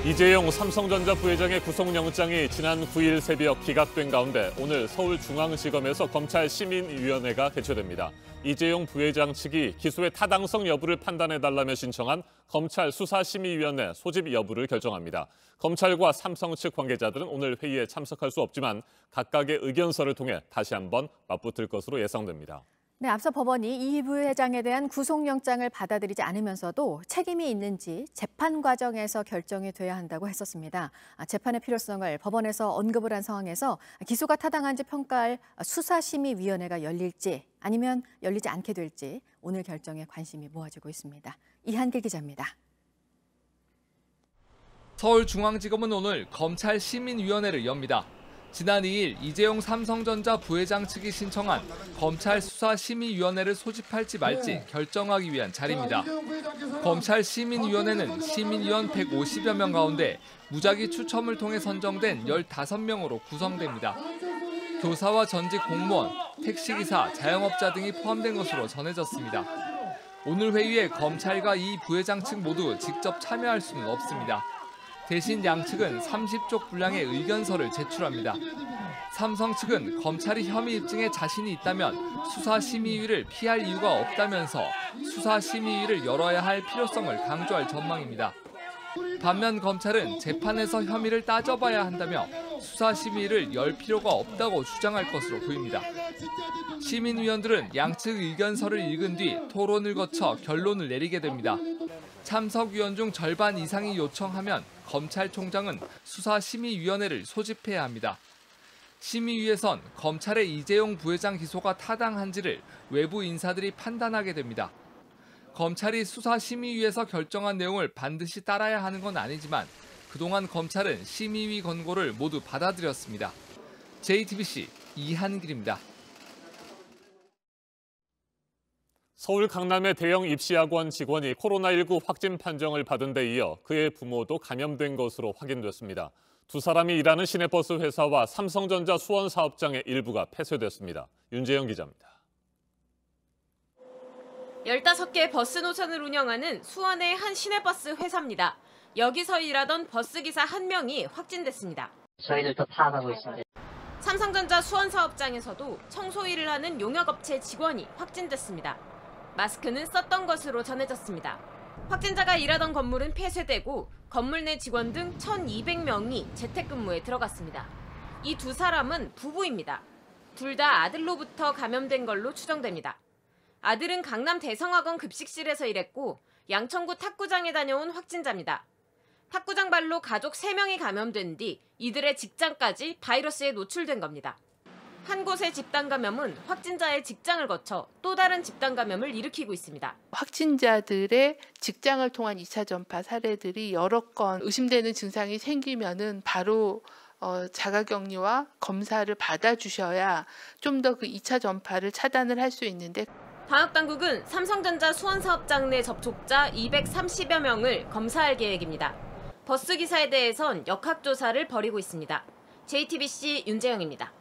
이재용 삼성전자 부회장의 구속영장이 지난 9일 새벽 기각된 가운데 오늘 서울중앙지검에서 검찰시민위원회가 개최됩니다. 이재용 부회장 측이 기소의 타당성 여부를 판단해달라며 신청한 검찰수사심의위원회 소집 여부를 결정합니다. 검찰과 삼성 측 관계자들은 오늘 회의에 참석할 수 없지만 각각의 의견서를 통해 다시 한번 맞붙을 것으로 예상됩니다. 네, 앞서 법원이 이 부회장에 대한 구속영장을 받아들이지 않으면서도 책임이 있는지 재판 과정에서 결정이 돼야 한다고 했었습니다. 재판의 필요성을 법원에서 언급을 한 상황에서 기소가 타당한지 평가할 수사심의위원회가 열릴지 아니면 열리지 않게 될지 오늘 결정에 관심이 모아지고 있습니다. 이한길 기자입니다. 서울중앙지검은 오늘 검찰시민위원회를 엽니다. 지난 2일 이재용 삼성전자 부회장 측이 신청한 검찰수사심의위원회를 소집할지 말지 결정하기 위한 자리입니다. 검찰시민위원회는 시민위원 150여 명 가운데 무작위 추첨을 통해 선정된 15명으로 구성됩니다. 교사와 전직 공무원, 택시기사, 자영업자 등이 포함된 것으로 전해졌습니다. 오늘 회의에 검찰과 이 부회장 측 모두 직접 참여할 수는 없습니다. 대신 양측은 30쪽 분량의 의견서를 제출합니다. 삼성 측은 검찰이 혐의 입증에 자신이 있다면 수사심의위를 피할 이유가 없다면서 수사심의위를 열어야 할 필요성을 강조할 전망입니다. 반면 검찰은 재판에서 혐의를 따져봐야 한다며 수사심의위를 열 필요가 없다고 주장할 것으로 보입니다. 시민위원들은 양측 의견서를 읽은 뒤 토론을 거쳐 결론을 내리게 됩니다. 참석위원 중 절반 이상이 요청하면 검찰총장은 수사심의위원회를 소집해야 합니다. 심의위에선 검찰의 이재용 부회장 기소가 타당한지를 외부 인사들이 판단하게 됩니다. 검찰이 수사심의위에서 결정한 내용을 반드시 따라야 하는 건 아니지만 그동안 검찰은 심의위 권고를 모두 받아들였습니다. JTBC 이한길입니다. 서울 강남의 대형 입시학원 직원이 코로나19 확진 판정을 받은 데 이어 그의 부모도 감염된 것으로 확인됐습니다. 두 사람이 일하는 시내버스 회사와 삼성전자 수원 사업장의 일부가 폐쇄됐습니다. 윤재영 기자입니다. 15개 버스 노선을 운영하는 수원의 한 시내버스 회사입니다. 여기서 일하던 버스기사 1명이 확진됐습니다. 저희들도 파악하고 있습니다. 삼성전자 수원 사업장에서도 청소 일을 하는 용역업체 직원이 확진됐습니다. 마스크는 썼던 것으로 전해졌습니다. 확진자가 일하던 건물은 폐쇄되고 건물 내 직원 등 1,200명이 재택근무에 들어갔습니다. 이 두 사람은 부부입니다. 둘 다 아들로부터 감염된 걸로 추정됩니다. 아들은 강남 대성학원 급식실에서 일했고 양천구 탁구장에 다녀온 확진자입니다. 탁구장 발로 가족 3명이 감염된 뒤 이들의 직장까지 바이러스에 노출된 겁니다. 한 곳의 집단 감염은 확진자의 직장을 거쳐 또 다른 집단 감염을 일으키고 있습니다. 확진자들의 직장을 통한 2차 전파 사례들이 여러 건 의심되는 증상이 생기면은 바로 자가격리와 검사를 받아주셔야 좀 더 그 2차 전파를 차단을 할 수 있는데 방역당국은 삼성전자 수원 사업장 내 접촉자 230여 명을 검사할 계획입니다. 버스기사에 대해선 역학조사를 벌이고 있습니다. JTBC 윤재영입니다.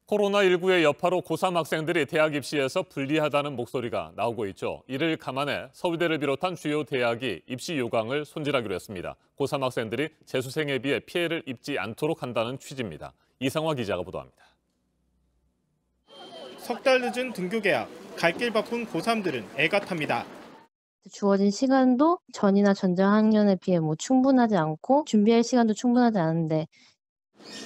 코로나19의 여파로 고3 학생들이 대학 입시에서 불리하다는 목소리가 나오고 있죠. 이를 감안해 서울대를 비롯한 주요 대학이 입시 요강을 손질하기로 했습니다. 고3 학생들이 재수생에 비해 피해를 입지 않도록 한다는 취지입니다. 이상화 기자가 보도합니다. 석 달 늦은 등교 개학, 갈 길 바쁜 고3들은 애가 탑니다. 주어진 시간도 전이나 전장 학년에 비해 충분하지 않고 준비할 시간도 충분하지 않은데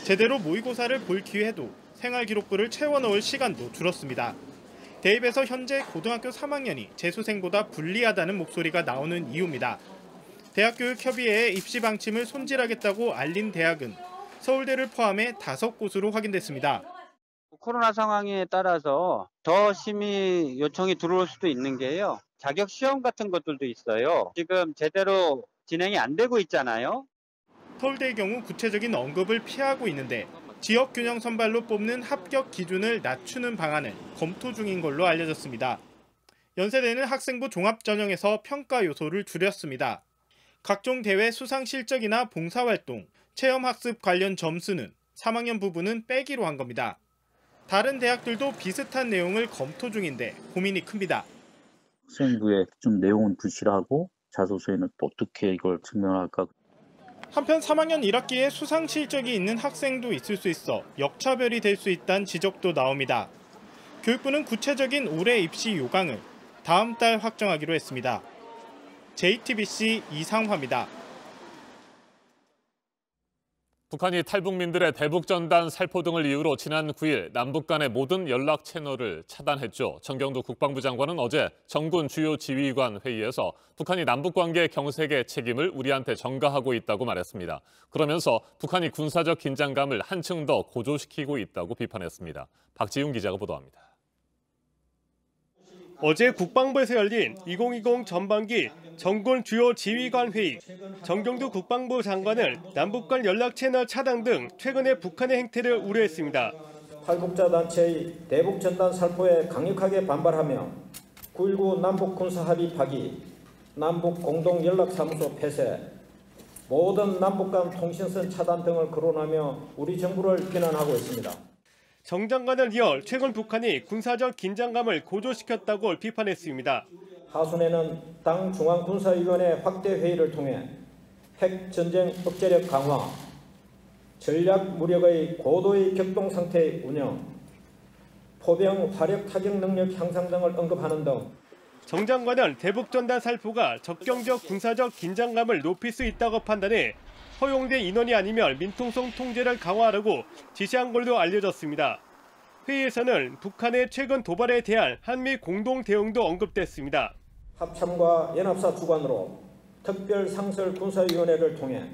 제대로 모의고사를 볼 기회도 생활기록부를 채워넣을 시간도 줄었습니다. 대입에서 현재 고등학교 3학년이 재수생보다 불리하다는 목소리가 나오는 이유입니다. 대학교육협의회의 입시 방침을 손질하겠다고 알린 대학은 서울대를 포함해 5곳으로 확인됐습니다. 코로나 상황에 따라서 더 심의 요청이 들어올 수도 있는 게요. 자격 시험 같은 것들도 있어요. 지금 제대로 진행이 안 되고 있잖아요. 서울대의 경우 구체적인 언급을 피하고 있는데 지역 균형 선발로 뽑는 합격 기준을 낮추는 방안을 검토 중인 걸로 알려졌습니다. 연세대는 학생부 종합전형에서 평가 요소를 줄였습니다. 각종 대회 수상 실적이나 봉사활동, 체험학습 관련 점수는 3학년 부분은 빼기로 한 겁니다. 다른 대학들도 비슷한 내용을 검토 중인데 고민이 큽니다. 학생부에 좀 내용은 부실하고 자소서에는 어떻게 이걸 증명할까? 한편 3학년 1학기에 수상 실적이 있는 학생도 있을 수 있어 역차별이 될 수 있다는 지적도 나옵니다. 교육부는 구체적인 올해 입시 요강을 다음 달 확정하기로 했습니다. JTBC 이상화입니다. 북한이 탈북민들의 대북전단 살포 등을 이유로 지난 9일 남북 간의 모든 연락 채널을 차단했죠. 정경두 국방부 장관은 어제 정군 주요 지휘관 회의에서 북한이 남북관계 경색의 책임을 우리한테 전가하고 있다고 말했습니다. 그러면서 북한이 군사적 긴장감을 한층 더 고조시키고 있다고 비판했습니다. 박지훈 기자가 보도합니다. 어제 국방부에서 열린 2020 전반기 정군 주요 지휘관 회의, 정경두 국방부 장관은 남북 간 연락 채널 차단 등 최근의 북한의 행태를 우려했습니다. 탈북자 단체의 대북 전단 살포에 강력하게 반발하며 9.19 남북 군사 합의 파기, 남북 공동 연락사무소 폐쇄, 모든 남북 간 통신선 차단 등을 거론하며 우리 정부를 비난하고 있습니다. 정 장관은 이어 최근 북한이 군사적 긴장감을 고조시켰다고 비판했습니다. 하순에는 당 중앙군사위원회 확대 회의를 통해 핵전쟁 억제력 강화, 전략 무력의 고도의 격동 상태의 운영, 포병 화력 타격 능력 향상 등을 언급하는 등 정 장관은 대북전단 살포가 적경적 군사적 긴장감을 높일 수 있다고 판단해 허용된 인원이 아니면 민통성 통제를 강화하라고 지시한 걸로 알려졌습니다. 회의에서는 북한의 최근 도발에 대한 한미 공동 대응도 언급됐습니다. 합참과 연합사 주관으로 특별상설군사위원회를 통해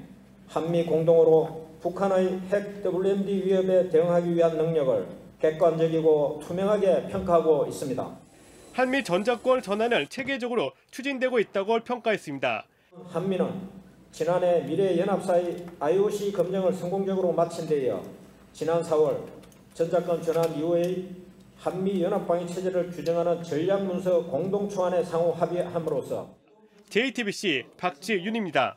한미 공동으로 북한의 핵 WMD 위협에 대응하기 위한 능력을 객관적이고 투명하게 평가하고 있습니다. 한미 전자권 전환을 체계적으로 추진되고 있다고 평가했습니다. 한미는 지난해 미래연합사의 IOC 검증을 성공적으로 마친 데 이어 지난 4월 전자권 전환 이후의 한미연합방위체제를 규정하는 전략문서 공동초안에 상호 합의함으로써 JTBC 박지윤입니다.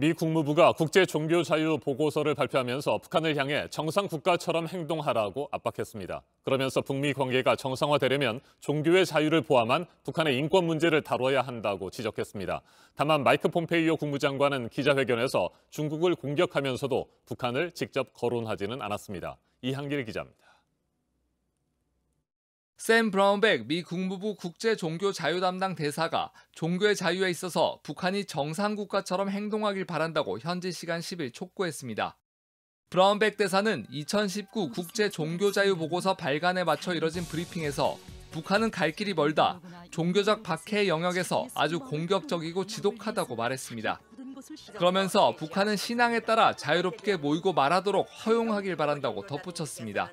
미 국무부가 국제 종교 자유 보고서를 발표하면서 북한을 향해 정상 국가처럼 행동하라고 압박했습니다. 그러면서 북미 관계가 정상화되려면 종교의 자유를 포함한 북한의 인권 문제를 다뤄야 한다고 지적했습니다. 다만 마이크 폼페이오 국무장관은 기자회견에서 중국을 공격하면서도 북한을 직접 거론하지는 않았습니다. 이한길 기자입니다. 샘 브라운백 미 국무부 국제 종교 자유 담당 대사가 종교의 자유에 있어서 북한이 정상국가처럼 행동하길 바란다고 현지 시간 10일 촉구했습니다. 브라운백 대사는 2019 국제 종교 자유 보고서 발간에 맞춰 이뤄진 브리핑에서 북한은 갈 길이 멀다, 종교적 박해 영역에서 아주 공격적이고 지독하다고 말했습니다. 그러면서 북한은 신앙에 따라 자유롭게 모이고 말하도록 허용하길 바란다고 덧붙였습니다.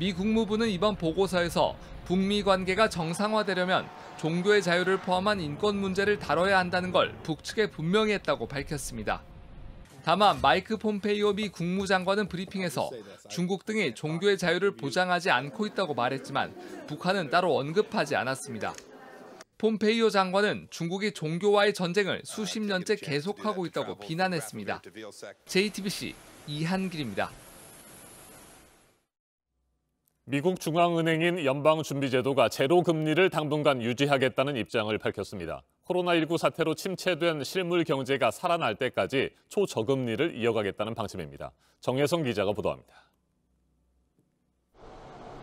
미 국무부는 이번 보고서에서 북미 관계가 정상화되려면 종교의 자유를 포함한 인권 문제를 다뤄야 한다는 걸 북측에 분명히 했다고 밝혔습니다. 다만 마이크 폼페이오 미 국무장관은 브리핑에서 중국 등이 종교의 자유를 보장하지 않고 있다고 말했지만 북한은 따로 언급하지 않았습니다. 폼페이오 장관은 중국이 종교와의 전쟁을 수십 년째 계속하고 있다고 비난했습니다. JTBC 이한길입니다. 미국 중앙은행인 연방준비제도가 제로 금리를 당분간 유지하겠다는 입장을 밝혔습니다. 코로나19 사태로 침체된 실물 경제가 살아날 때까지 초저금리를 이어가겠다는 방침입니다. 정혜성 기자가 보도합니다.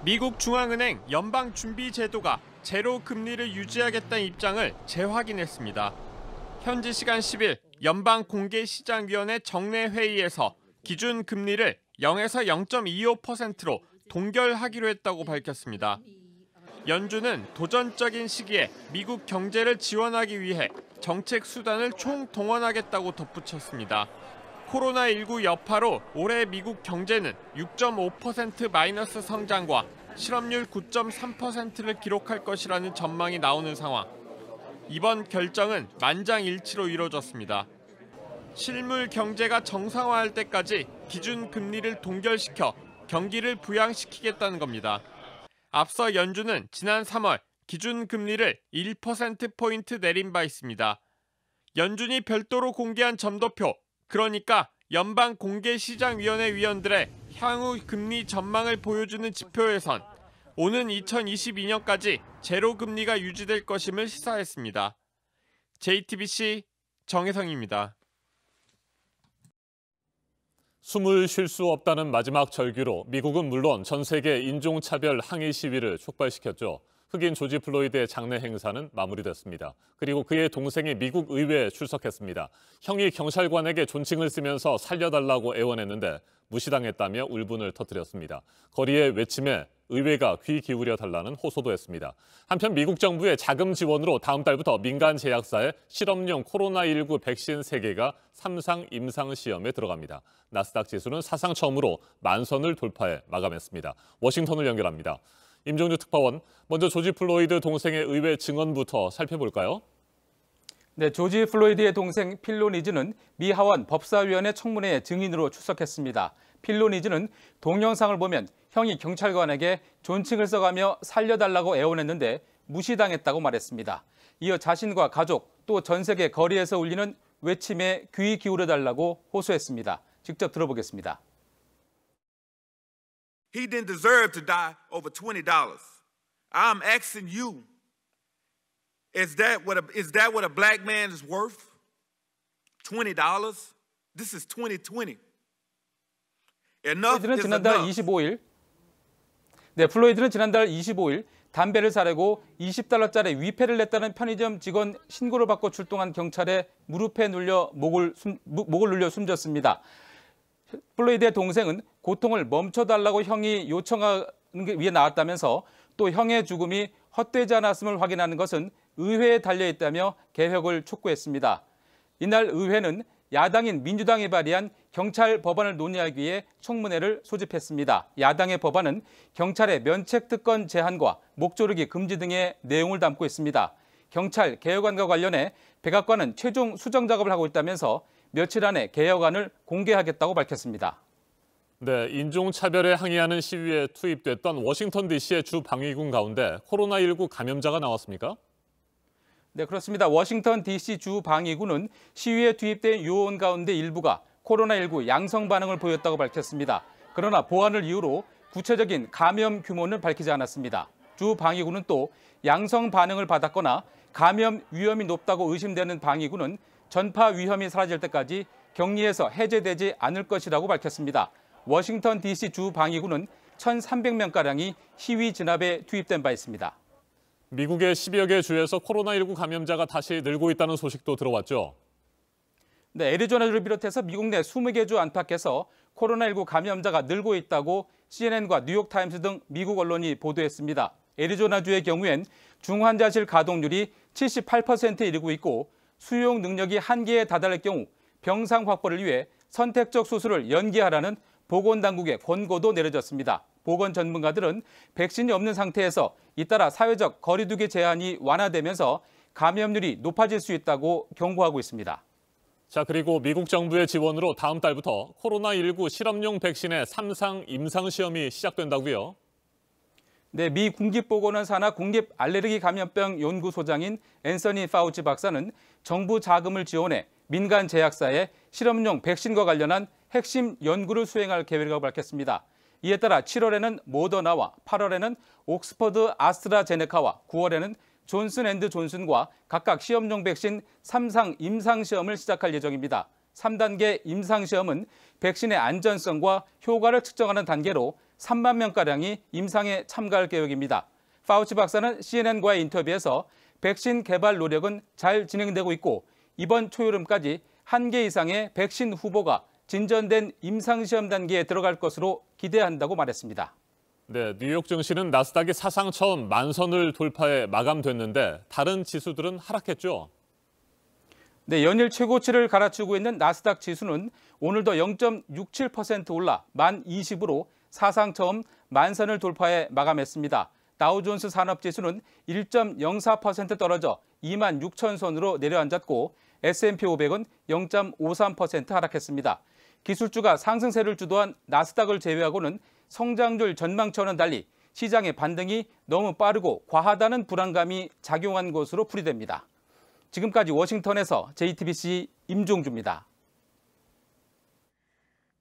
미국 중앙은행 연방준비제도가 제로 금리를 유지하겠다는 입장을 재확인했습니다. 현지 시간 10일 연방공개시장위원회 정례 회의에서 기준 금리를 0에서 0.25%로 동결하기로 했다고 밝혔습니다. 연준은 도전적인 시기에 미국 경제를 지원하기 위해 정책 수단을 총동원하겠다고 덧붙였습니다. 코로나19 여파로 올해 미국 경제는 6.5% 마이너스 성장과 실업률 9.3%를 기록할 것이라는 전망이 나오는 상황. 이번 결정은 만장일치로 이루어졌습니다. 실물 경제가 정상화할 때까지 기준 금리를 동결시켜 경기를 부양시키겠다는 겁니다. 앞서 연준은 지난 3월 기준금리를 1%포인트 내린 바 있습니다. 연준이 별도로 공개한 점도표, 그러니까 연방공개시장위원회 위원들의 향후 금리 전망을 보여주는 지표에선 오는 2022년까지 제로 금리가 유지될 것임을 시사했습니다. JTBC 정혜성입니다. 숨을 쉴 수 없다는 마지막 절규로 미국은 물론 전 세계 인종차별 항의 시위를 촉발시켰죠. 흑인 조지 플로이드의 장례 행사는 마무리됐습니다. 그리고 그의 동생이 미국 의회에 출석했습니다. 형이 경찰관에게 존칭을 쓰면서 살려달라고 애원했는데 무시당했다며 울분을 터뜨렸습니다. 거리의 외침에 의회가 귀 기울여 달라는 호소도 했습니다. 한편 미국 정부의 자금 지원으로 다음 달부터 민간 제약사의 실험용 코로나19 백신 3개가 3상 임상 시험에 들어갑니다. 나스닥 지수는 사상 처음으로 만선을 돌파해 마감했습니다. 워싱턴을 연결합니다. 임종주 특파원, 먼저 조지 플로이드 동생의 의회 증언부터 살펴볼까요? 네, 조지 플로이드의 동생 필 니즈는 미 하원 법사위원회 청문회에 증인으로 출석했습니다. 필 니즈는 동영상을 보면 형이 경찰관에게 존칭을 써가며 살려달라고 애원했는데 무시당했다고 말했습니다. 이어 자신과 가족 또 전 세계 거리에서 울리는 외침에 귀 기울여달라고 호소했습니다. 직접 들어보겠습니다. He didn't deserve to die over $20. I'm asking you, is that what a black man is worth? $20? This is 2020. 플로이드는 지난달 25일 플로이드는 지난달 25일 담배를 사려고 $20짜리 위패를 냈다는 편의점 직원 신고를 받고 출동한 경찰에 무릎에 눌려 목을 눌려 숨졌습니다. 플로이드의 동생은 고통을 멈춰달라고 형이 요청하는 위해 나왔다면서 또 형의 죽음이 헛되지 않았음을 확인하는 것은 의회에 달려있다며 개혁을 촉구했습니다. 이날 의회는 야당인 민주당이 발의한 경찰 법안을 논의하기 위해 청문회를 소집했습니다. 야당의 법안은 경찰의 면책특권 제한과 목조르기 금지 등의 내용을 담고 있습니다. 경찰 개혁안과 관련해 백악관은 최종 수정 작업을 하고 있다면서 며칠 안에 개혁안을 공개하겠다고 밝혔습니다. 네, 인종차별에 항의하는 시위에 투입됐던 워싱턴 DC의 주 방위군 가운데 코로나19 감염자가 나왔습니까? 네, 그렇습니다. 워싱턴 DC 주 방위군은 시위에 투입된 요원 가운데 일부가 코로나19 양성 반응을 보였다고 밝혔습니다. 그러나 보안을 이유로 구체적인 감염 규모는 밝히지 않았습니다. 주 방위군은 또 양성 반응을 받았거나 감염 위험이 높다고 의심되는 방위군은 전파 위험이 사라질 때까지 격리에서 해제되지 않을 것이라고 밝혔습니다. 워싱턴 DC 주 방위군은 1,300명가량이 시위 진압에 투입된 바 있습니다. 미국의 10여 개 주에서 코로나19 감염자가 다시 늘고 있다는 소식도 들어왔죠. 네, 애리조나주를 비롯해서 미국 내 20개 주 안팎에서 코로나19 감염자가 늘고 있다고 CNN과 뉴욕타임스 등 미국 언론이 보도했습니다. 애리조나주의 경우엔 중환자실 가동률이 78%에 이르고 있고 수용 능력이 한계에 다다를 경우 병상 확보를 위해 선택적 수술을 연기하라는 보건당국의 권고도 내려졌습니다. 보건 전문가들은 백신이 없는 상태에서 잇따라 사회적 거리두기 제한이 완화되면서 감염률이 높아질 수 있다고 경고하고 있습니다. 자, 그리고 미국 정부의 지원으로 다음 달부터 코로나19 실험용 백신의 3상 임상시험이 시작된다고요? 네, 미 국립보건원 산하 국립알레르기감염병 연구소장인 앤서니 파우치 박사는 정부 자금을 지원해 민간 제약사에 실험용 백신과 관련한 핵심 연구를 수행할 계획이라고 밝혔습니다. 이에 따라 7월에는 모더나와 8월에는 옥스퍼드 아스트라제네카와 9월에는 존슨앤드존슨과 각각 시험용 백신 3상 임상시험을 시작할 예정입니다. 3단계 임상시험은 백신의 안전성과 효과를 측정하는 단계로 3만 명가량이 임상에 참가할 계획입니다. 파우치 박사는 CNN과의 인터뷰에서 백신 개발 노력은 잘 진행되고 있고 이번 초여름까지 1개 이상의 백신 후보가 진전된 임상시험 단계에 들어갈 것으로 기대한다고 말했습니다. 네, 뉴욕 증시는 나스닥이 사상 처음 만선을 돌파해 마감됐는데 다른 지수들은 하락했죠? 네, 연일 최고치를 갈아치우고 있는 나스닥 지수는 오늘도 0.67% 올라 1020으로 사상 처음 만선을 돌파해 마감했습니다. 다우존스 산업지수는 1.04% 떨어져 26,000선으로 내려앉았고 S&P 500은 0.53% 하락했습니다. 기술주가 상승세를 주도한 나스닥을 제외하고는 성장률 전망처와는 달리 시장의 반등이 너무 빠르고 과하다는 불안감이 작용한 것으로 풀이됩니다. 지금까지 워싱턴에서 JTBC 임종주입니다.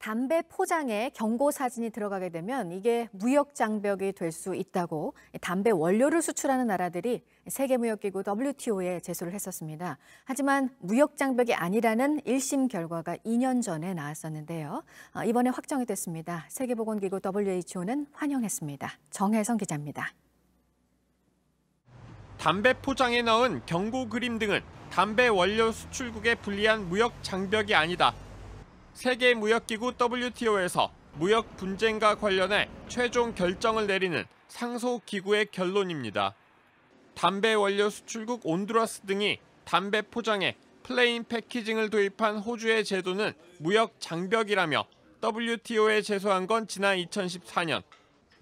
담배 포장에 경고 사진이 들어가게 되면 이게 무역 장벽이 될 수 있다고 담배 원료를 수출하는 나라들이 세계무역기구 WTO에 제소를 했었습니다. 하지만 무역 장벽이 아니라는 1심 결과가 2년 전에 나왔었는데요. 이번에 확정이 됐습니다. 세계보건기구 WHO는 환영했습니다. 정혜성 기자입니다. 담배 포장에 넣은 경고 그림 등은 담배 원료 수출국에 불리한 무역 장벽이 아니다. 세계무역기구 WTO에서 무역 분쟁과 관련해 최종 결정을 내리는 상소 기구의 결론입니다. 담배 원료 수출국 온두라스 등이 담배 포장에 플레인 패키징을 도입한 호주의 제도는 무역 장벽이라며 WTO에 제소한 건 지난 2014년.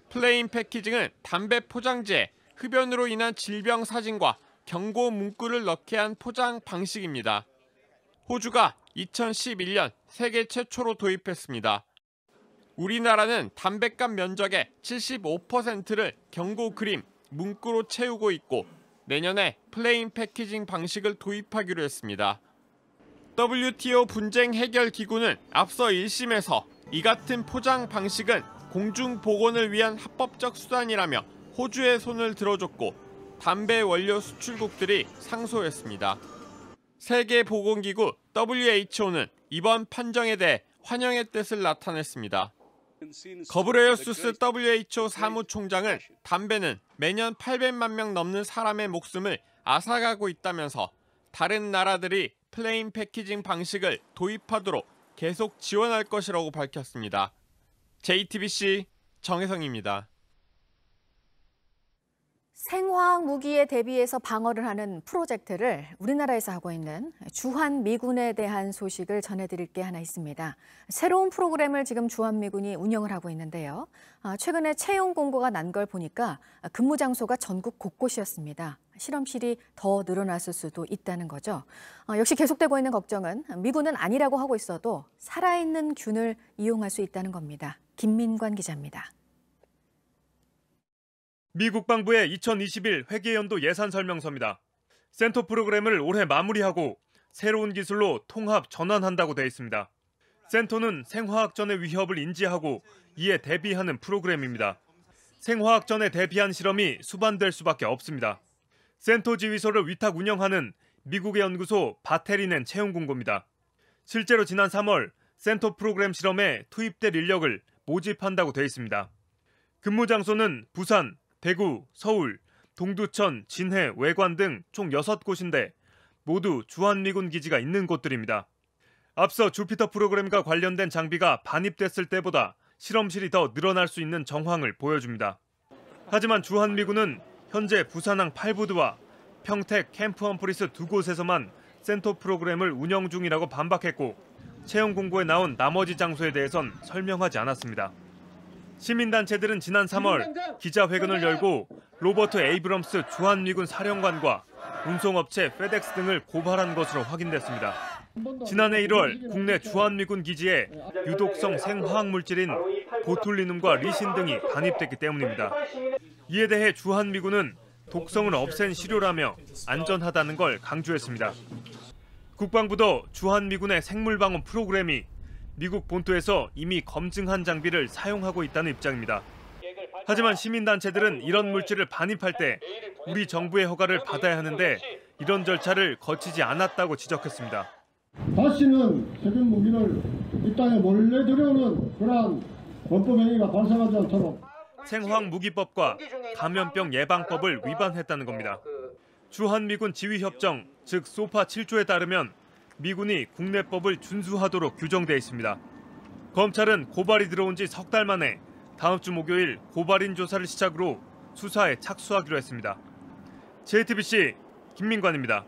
플레인 패키징은 담배 포장지에 흡연으로 인한 질병 사진과 경고 문구를 넣게 한 포장 방식입니다. 호주가 2011년 세계 최초로 도입했습니다. 우리나라는 담배값 면적의 75%를 경고 그림, 문구로 채우고 있고 내년에 플레인 패키징 방식을 도입하기로 했습니다. WTO 분쟁 해결 기구는 앞서 1심에서 이 같은 포장 방식은 공중 보건을 위한 합법적 수단이라며 호주의 손을 들어줬고 담배 원료 수출국들이 상소했습니다. 세계보건기구 WHO는 이번 판정에 대해 환영의 뜻을 나타냈습니다. 거브레여수스 WHO 사무총장은 담배는 매년 800만 명 넘는 사람의 목숨을 앗아가고 있다면서 다른 나라들이 플레인 패키징 방식을 도입하도록 계속 지원할 것이라고 밝혔습니다. JTBC 정혜성입니다. 생화학 무기에 대비해서 방어를 하는 프로젝트를 우리나라에서 하고 있는 주한미군에 대한 소식을 전해드릴 게 하나 있습니다. 새로운 프로그램을 지금 주한미군이 운영을 하고 있는데요. 최근에 채용 공고가 난 걸 보니까 근무 장소가 전국 곳곳이었습니다. 실험실이 더 늘어났을 수도 있다는 거죠. 역시 계속되고 있는 걱정은 미군은 아니라고 하고 있어도 살아있는 균을 이용할 수 있다는 겁니다. 김민관 기자입니다. 미 국방부의 2021 회계연도 예산 설명서입니다. 센터 프로그램을 올해 마무리하고 새로운 기술로 통합 전환한다고 돼 있습니다. 센터는 생화학전의 위협을 인지하고 이에 대비하는 프로그램입니다. 생화학전에 대비한 실험이 수반될 수밖에 없습니다. 센터 지휘소를 위탁 운영하는 미국의 연구소 바테리넨 채용 공고입니다. 실제로 지난 3월 센터 프로그램 실험에 투입될 인력을 모집한다고 돼 있습니다. 근무 장소는 부산, 대구, 서울, 동두천, 진해, 외관 등 총 6곳인데 모두 주한미군 기지가 있는 곳들입니다. 앞서 주피터 프로그램과 관련된 장비가 반입됐을 때보다 실험실이 더 늘어날 수 있는 정황을 보여줍니다. 하지만 주한미군은 현재 부산항 8부두와 평택, 캠프 험프리스 2곳에서만 센터 프로그램을 운영 중이라고 반박했고 채용 공고에 나온 나머지 장소에 대해선 설명하지 않았습니다. 시민단체들은 지난 3월 기자회견을 열고 로버트 에이브럼스 주한미군 사령관과 운송업체 페덱스 등을 고발한 것으로 확인됐습니다. 지난해 1월 국내 주한미군 기지에 유독성 생화학물질인 보툴리눔과 리신 등이 반입됐기 때문입니다. 이에 대해 주한미군은 독성을 없앤 시료라며 안전하다는 걸 강조했습니다. 국방부도 주한미군의 생물방어 프로그램이 미국 본토에서 이미 검증한 장비를 사용하고 있다는 입장입니다. 하지만 시민단체들은 이런 물질을 반입할 때 우리 정부의 허가를 받아야 하는데 이런 절차를 거치지 않았다고 지적했습니다. 다시는 세균 무기를 이 땅에 몰래 들여오는 그러한 범법 행위가 발생하지 않도록 생화학무기법과 감염병 예방법을 위반했다는 겁니다. 주한미군 지휘협정, 즉 소파 7조에 따르면 미군이 국내법을 준수하도록 규정돼 있습니다. 검찰은 고발이 들어온 지 석 달 만에 다음 주 목요일 고발인 조사를 시작으로 수사에 착수하기로 했습니다. JTBC 김민관입니다.